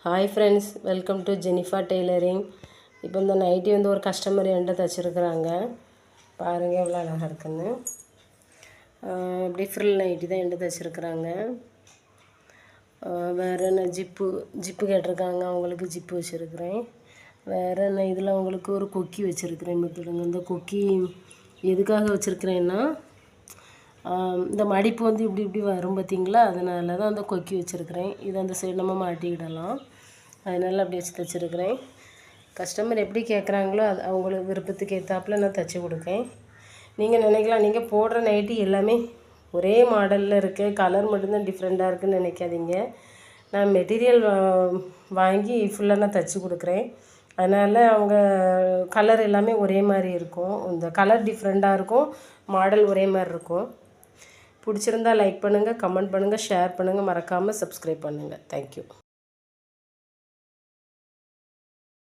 Hi friends, welcome to Jenifa tailoring. இப்போ இந்த nightie வந்து ஒரு கஸ்டமர் என்கிட்ட தைச்சிருக்குறாங்க. பாருங்கள் எவ்வளோ அழகாக இருக்குன்னு. இப்படி ஃப்ரில் நைட்டி தான் என்கிட்ட தைச்சிருக்குறாங்க. வேறு என்ன ஜிப்பு கேட்டிருக்காங்க, அவங்களுக்கு ஜிப்பு வச்சுருக்குறேன். வேறு என்ன இதில் அவங்களுக்கு ஒரு கொக்கி வச்சுருக்குறேன். பார்த்துடுங்க, இந்த கொக்கி எதுக்காக வச்சுருக்குறேன்னா, இந்த மடிப்பு வந்து இப்படி இப்படி வரும் பார்த்திங்களா, அதனால தான் அந்த கொக்கி வச்சுருக்குறேன். இதை அந்த சைடு நம்ம மாட்டிக்கிடலாம், அதனால் அப்படி வச்சு தைச்சிருக்கிறேன். கஸ்டமர் எப்படி கேட்குறாங்களோ அது அவங்களுக்கு விருப்பத்துக்கு ஏற்றாப்புல நான் தைச்சி கொடுக்கேன். நீங்கள் நினைக்கலாம், நீங்கள் போடுற நைட்டி எல்லாமே ஒரே மாடலில் இருக்குது, கலர் மட்டும்தான் டிஃப்ரெண்ட்டாக இருக்குதுன்னு நினைக்காதீங்க. நான் மெட்டீரியல் வாங்கி ஃபுல்லாக நான் தைச்சி கொடுக்குறேன். அதனால் அவங்க கலர் எல்லாமே ஒரே மாதிரி இருக்கும். இந்த கலர் டிஃப்ரெண்ட்டாக இருக்கும், மாடல் ஒரே மாதிரி இருக்கும். பிடிச்சிருந்தால் லைக் பண்ணுங்கள், கமெண்ட் பண்ணுங்கள், ஷேர் பண்ணுங்கள், மறக்காமல் சப்ஸ்கிரைப் பண்ணுங்கள். தேங்க்யூ.